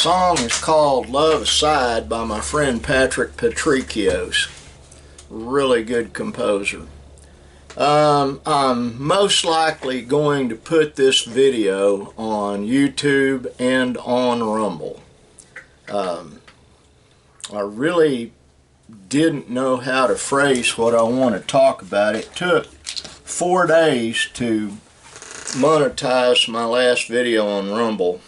song is called Love Aside by my friend Patrick Patricios. Really good composer. I'm most likely going to put this video on YouTube and on Rumble. I really didn't know how to phrase what I want to talk about. It took 4 days to monetize my last video on Rumble,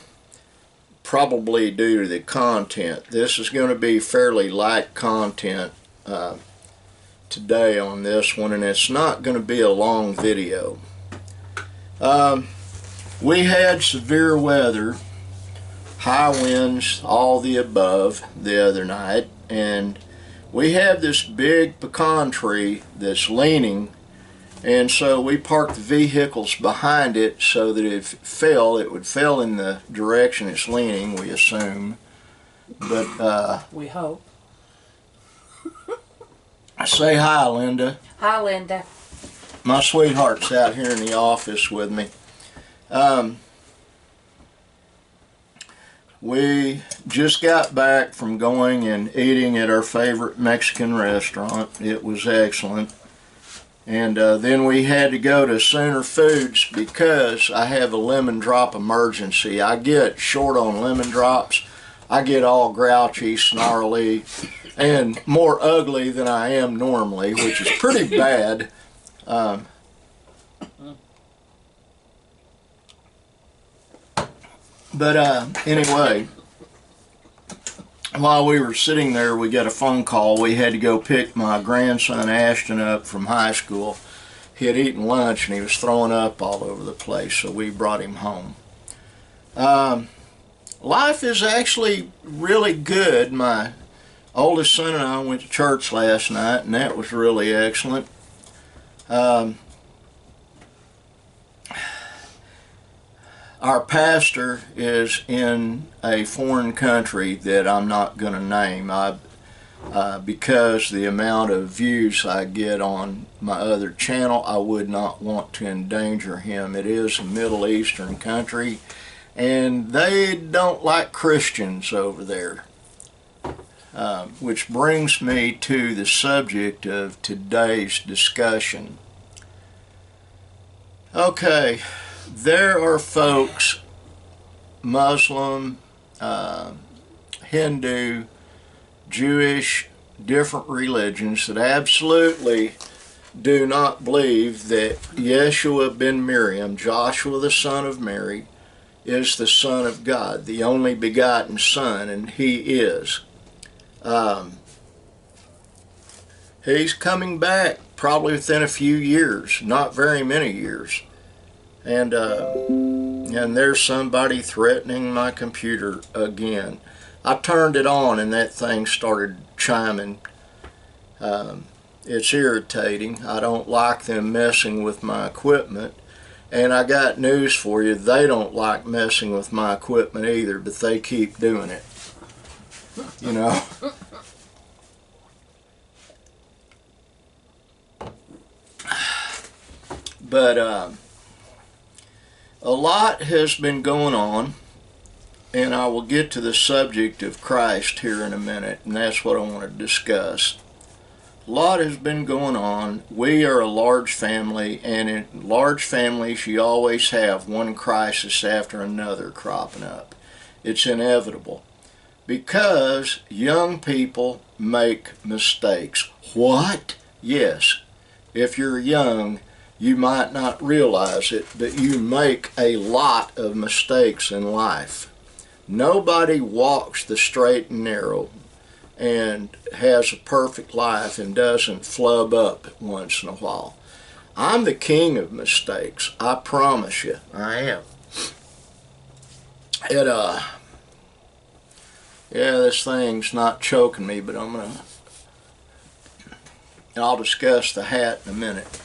probably due to the content. This is going to be fairly light content today on this one, and it's not going to be a long video. We had severe weather, high winds, all the above the other night, and we have this big pecan tree that's leaning, and so we parked the vehicles behind it so that if it fell, it would fall in the direction it's leaning, we assume. But we hope. Say hi, Linda. Hi, Linda. My sweetheart's out here in the office with me. We just got back from going and eating at our favorite Mexican restaurant. It was excellent. And then we had to go to Sooner Foods because I have a lemon drop emergency. I get short on lemon drops. I get all grouchy, snarly, and more ugly than I am normally, which is pretty bad. Anyway, while we were sitting there, we got a phone call. We had to go pick my grandson Ashton up from high school. He had eaten lunch and he was throwing up all over the place, so we brought him home. Life is actually really good. My oldest son and I went to church last night, and that was really excellent. Our pastor is in a foreign country that I'm not going to name because the amount of views I get on my other channel, I would not want to endanger him. It is a Middle Eastern country, and they don't like Christians over there. Which brings me to the subject of today's discussion. Okay. There are folks, Muslim, Hindu, Jewish, different religions, that absolutely do not believe that Yeshua ben Miriam, Joshua the son of Mary, is the Son of God, the only begotten Son, and he is. He's coming back probably within a few years, not very many years. And there's somebody threatening my computer again. I turned it on and that thing started chiming. It's irritating. I don't like them messing with my equipment. And I got news for you. They don't like messing with my equipment either, but they keep doing it. You know? But a lot has been going on, and I will get to the subject of Christ here in a minute, and that's what I want to discuss. A lot has been going on. We are a large family, and in large families you always have one crisis after another cropping up. It's inevitable, because young people make mistakes. What? Yes. If you're young, you might not realize it, but you make a lot of mistakes in life. Nobody walks the straight and narrow and has a perfect life and doesn't flub up once in a while. I'm the king of mistakes. I promise you, I am. Yeah, this thing's not choking me, but I'll discuss the hat in a minute.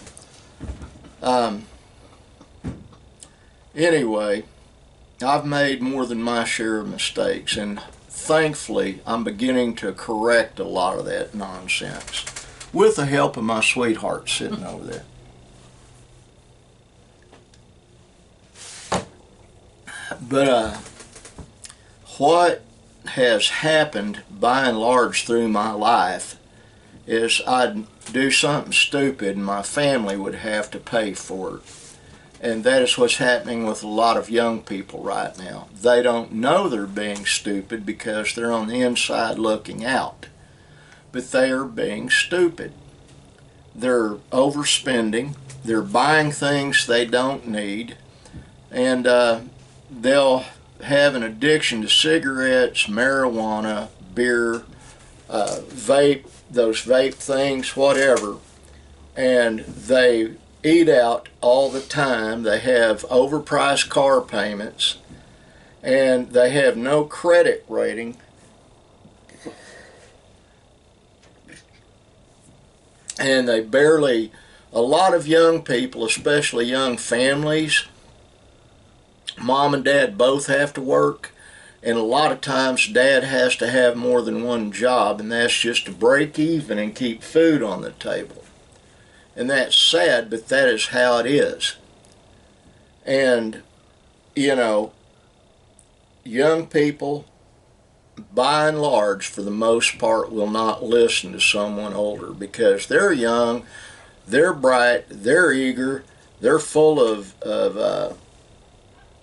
Anyway, I've made more than my share of mistakes, and thankfully I'm beginning to correct a lot of that nonsense with the help of my sweetheart sitting over there. But what has happened by and large through my life is I'd do something stupid and my family would have to pay for it. And that is what's happening with a lot of young people right now. They don't know they're being stupid because they're on the inside looking out. But they are being stupid. They're overspending. They're buying things they don't need. And they'll have an addiction to cigarettes, marijuana, beer, vape, those vape things, whatever. And they eat out all the time. They have overpriced car payments, and they have no credit rating. And they barely, a lot of young people, especially young families, mom and dad both have to work, and a lot of times dad has to have more than one job, and that's just to break even and keep food on the table. And that's sad, but that is how it is. And, you know, young people, by and large, for the most part, will not listen to someone older because they're young, they're bright, they're eager, they're full of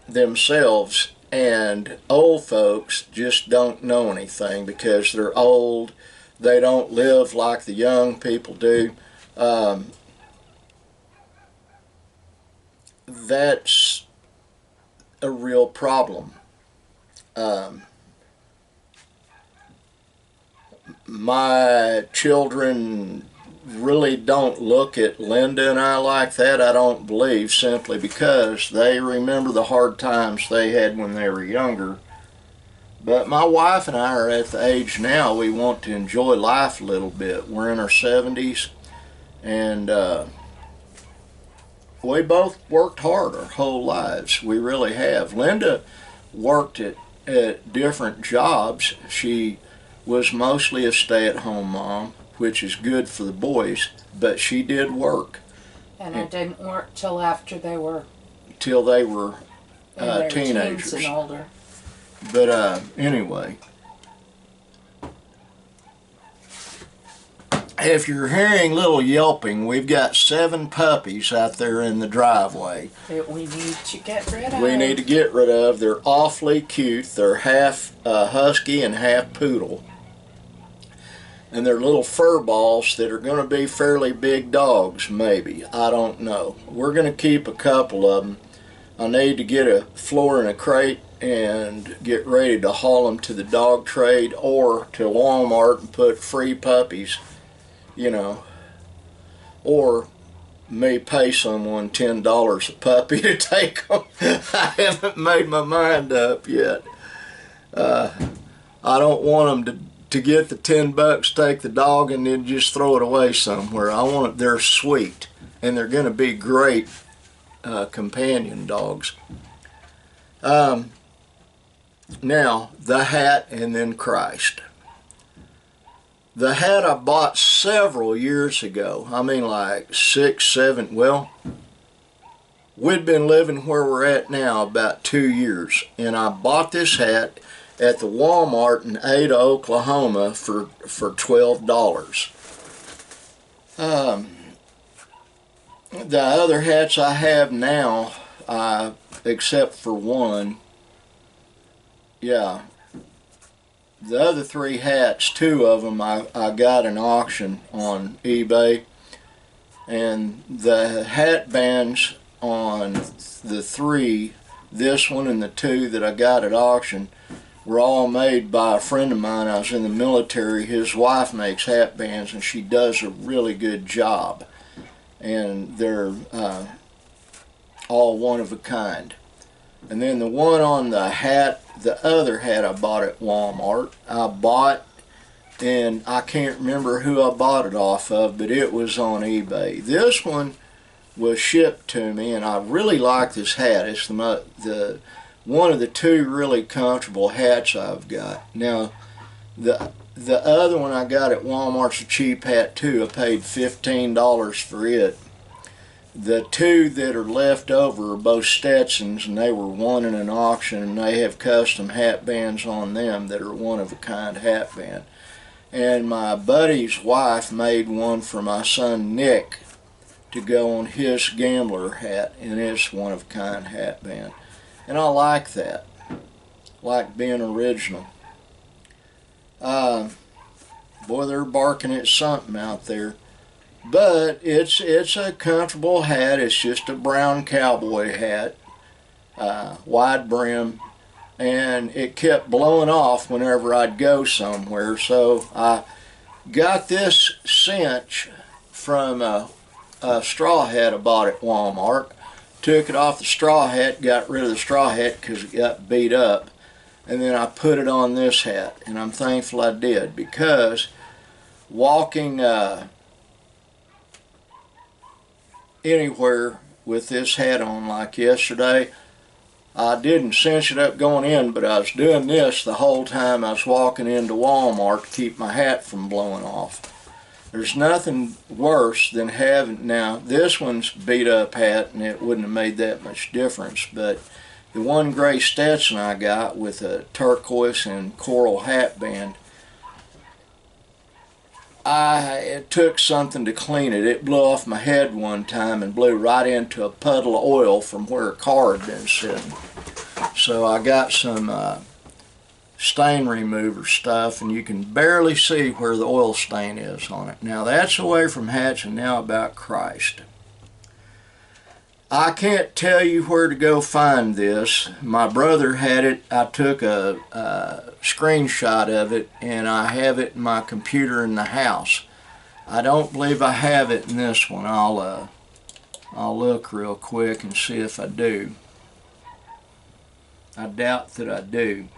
themselves, and old folks just don't know anything because they're old. They don't live like the young people do. That's a real problem. My children really don't look at Linda and I like that, I don't believe, simply because they remember the hard times they had when they were younger. But my wife and I are at the age now we want to enjoy life a little bit. We're in our 70s, and we both worked hard our whole lives. We really have. Linda worked at different jobs. She was mostly a stay-at-home mom, which is good for the boys, but she did work. And I didn't work till after they were teenagers and older. But anyway, if you're hearing little yelping, we've got 7 puppies out there in the driveway That we need to get rid of. we need to get rid of. They're awfully cute. They're half husky and half poodle. And they're little fur balls that are going to be fairly big dogs, maybe. I don't know. We're going to keep a couple of them. I need to get a floor and a crate and get ready to haul them to the dog trade or to Walmart and put free puppies, you know. Or may pay someone $10 a puppy to take them. I haven't made my mind up yet. I don't want them to get the $10, take the dog, and then just throw it away somewhere. I want it. They're sweet, and they're going to be great companion dogs. Now, the hat and then Christ. The hat I bought several years ago. I mean like 6, 7, well, we'd been living where we're at now about 2 years, and I bought this hat at the Walmart in Ada, Oklahoma for $12. The other hats I have now, except for one, yeah, the other 3 hats, 2 of them I got an auction on eBay, and the hat bands on the 3, this one and the 2 that I got at auction, were all made by a friend of mine. I was in the military. His wife makes hat bands, and she does a really good job. And they're all one of a kind. And then the one on the hat, the other hat I bought at Walmart, and I can't remember who I bought it off of, but it was on eBay. This one was shipped to me, and I really like this hat. It's the one of the 2 really comfortable hats I've got. Now, the other one I got at Walmart's a cheap hat too. I paid $15 for it. the two that are left over are both Stetsons, and they were won in an auction, and they have custom hat bands on them that are one-of-a-kind hat band. And my buddy's wife made one for my son Nick to go on his gambler hat, and it's one-of-a-kind hat band. And I like that. Like being original. Boy, they're barking at something out there. But it's a comfortable hat. It's just a brown cowboy hat, wide brim, and it kept blowing off whenever I'd go somewhere. So I got this cinch from a straw hat I bought at Walmart. Took it off the straw hat, got rid of the straw hat because it got beat up, and then I put it on this hat, and I'm thankful I did, because walking anywhere with this hat on like yesterday, I didn't cinch it up going in, but I was doing this the whole time I was walking into Walmart to keep my hat from blowing off. There's nothing worse than having, now this one's beat up hat and it wouldn't have made that much difference, but the one gray Stetson I got with a turquoise and coral hat band, it took something to clean it. It blew off my head one time and blew right into a puddle of oil from where a car had been sitting. So I got some stain remover stuff, and you can barely see where the oil stain is on it. Now that's away from hats, and now about Christ. I can't tell you where to go find this. My brother had it. I took a screenshot of it, and I have it in my computer in the house. I don't believe I have it in this one. I'll look real quick and see if I do. I doubt that I do.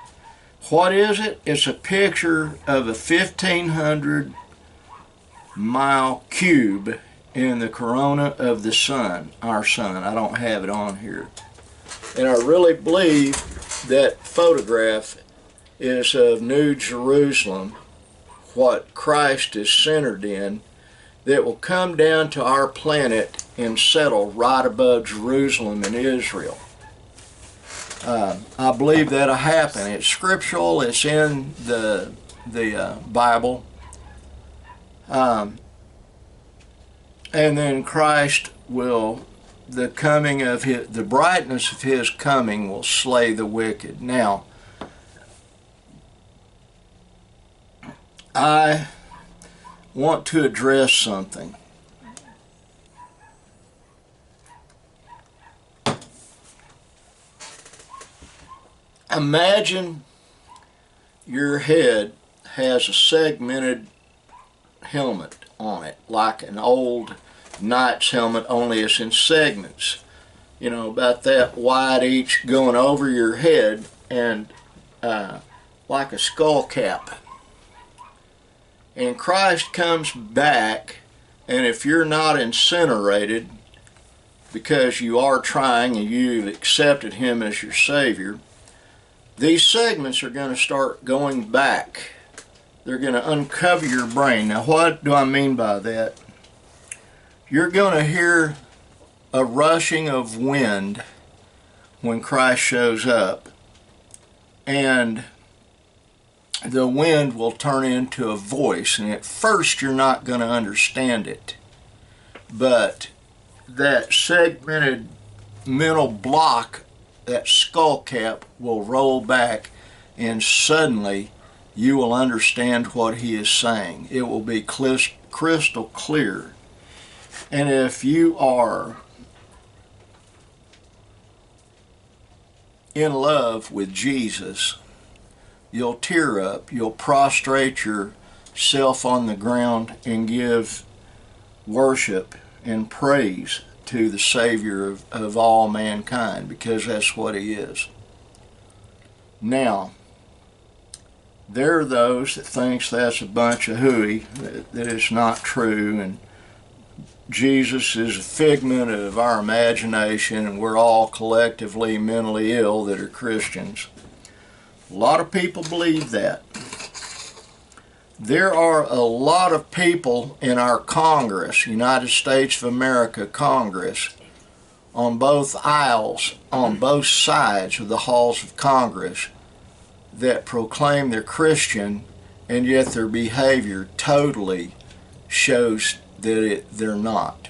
What is it? It's a picture of a 1,500 mile cube in the corona of the sun, our sun. I don't have it on here. And I really believe that photograph is of New Jerusalem, what Christ is centered in, that will come down to our planet and settle right above Jerusalem in Israel. I believe that'll happen. It's scriptural. It's in the Bible. And then Christ will, the coming of his, the brightness of his coming will slay the wicked. Now, I want to address something. Imagine your head has a segmented helmet on it, like an old knight's helmet, only it's in segments, you know, about that wide each, going over your head, and like a skull cap. And Christ comes back, and if you're not incinerated, because you are trying and you've accepted him as your Savior, these segments are going to start going back. They're going to uncover your brain. Now, what do I mean by that? You're going to hear a rushing of wind when Christ shows up, and the wind will turn into a voice, and at first you're not going to understand it, but that segmented mental block, that skull cap, will roll back, and suddenly you will understand what he is saying. It will be crystal clear. And if you are in love with Jesus, you'll tear up, you'll prostrate yourself on the ground and give worship and praise to the Savior of all mankind, because that's what he is. Now, there are those that thinks that's a bunch of hooey, that it's not true, and Jesus is a figment of our imagination, and we're all collectively mentally ill that are Christians. A lot of people believe that. There are a lot of people in our Congress, United States of America Congress, on both aisles, on both sides of the halls of Congress, that proclaim they're Christian, and yet their behavior totally shows that they're not.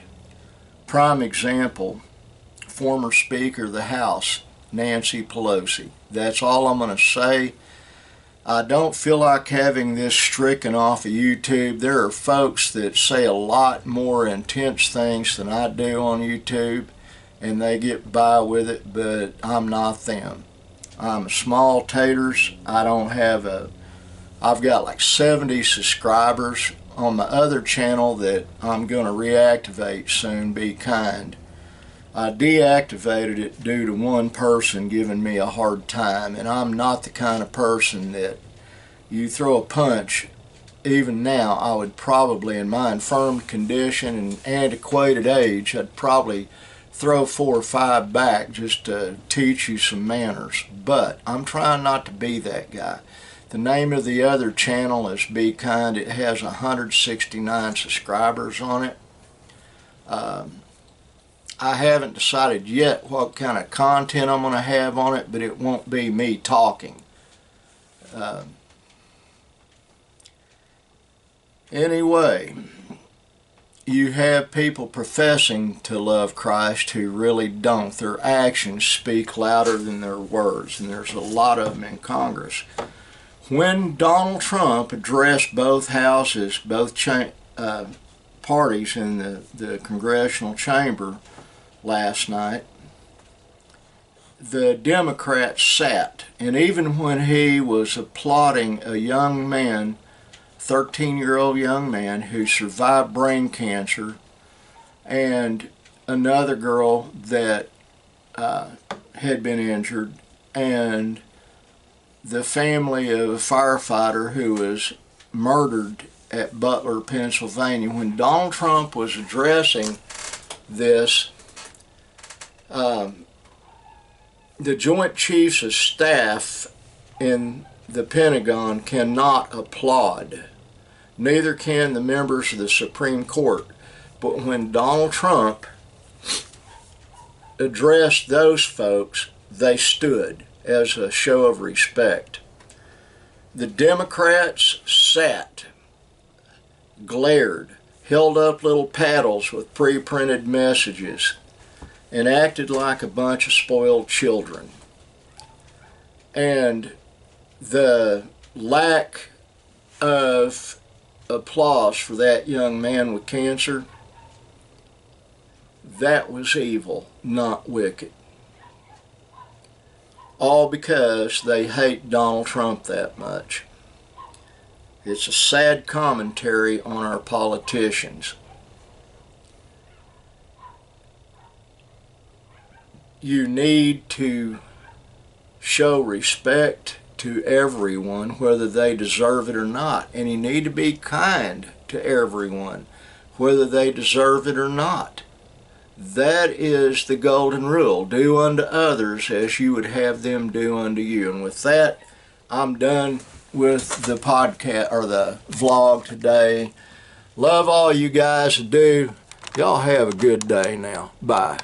Prime example, former Speaker of the House, Nancy Pelosi. That's all I'm going to say. I don't feel like having this stricken off of YouTube. There are folks that say a lot more intense things than I do on YouTube, and they get by with it, but I'm not them. I'm a small taters. I don't have I've got like 70 subscribers on my other channel that I'm going to reactivate soon, Be Kind. I deactivated it due to one person giving me a hard time, and I'm not the kind of person that you throw a punch. Even now, I would probably, in my infirm condition and antiquated age, I'd probably throw 4 or 5 back just to teach you some manners. But I'm trying not to be that guy. The name of the other channel is Be Kind. It has 169 subscribers on it. I haven't decided yet what kind of content I'm going to have on it, but it won't be me talking. Anyway, you have people professing to love Christ who really don't. Their actions speak louder than their words, and there's a lot of them in Congress. When Donald Trump addressed both houses, both parties in the congressional chamber last night, the Democrats sat, and even when he was applauding a young man, 13-year-old young man who survived brain cancer, and another girl that had been injured, and the family of a firefighter who was murdered at Butler, Pennsylvania. When Donald Trump was addressing this, the Joint Chiefs of Staff in the Pentagon cannot applaud. Neither can the members of the Supreme Court. But when Donald Trump addressed those folks, they stood as a show of respect. The Democrats sat, glared, held up little paddles with pre-printed messages, and acted like a bunch of spoiled children. And the lack of applause for that young man with cancer, that was evil, not wicked. All because they hate Donald Trump that much. It's a sad commentary on our politicians. You need to show respect to everyone, whether they deserve it or not. And you need to be kind to everyone, whether they deserve it or not. That is the golden rule. Do unto others as you would have them do unto you. And with that, I'm done with the podcast or the vlog today. Love all you guys to do. Y'all have a good day now. Bye.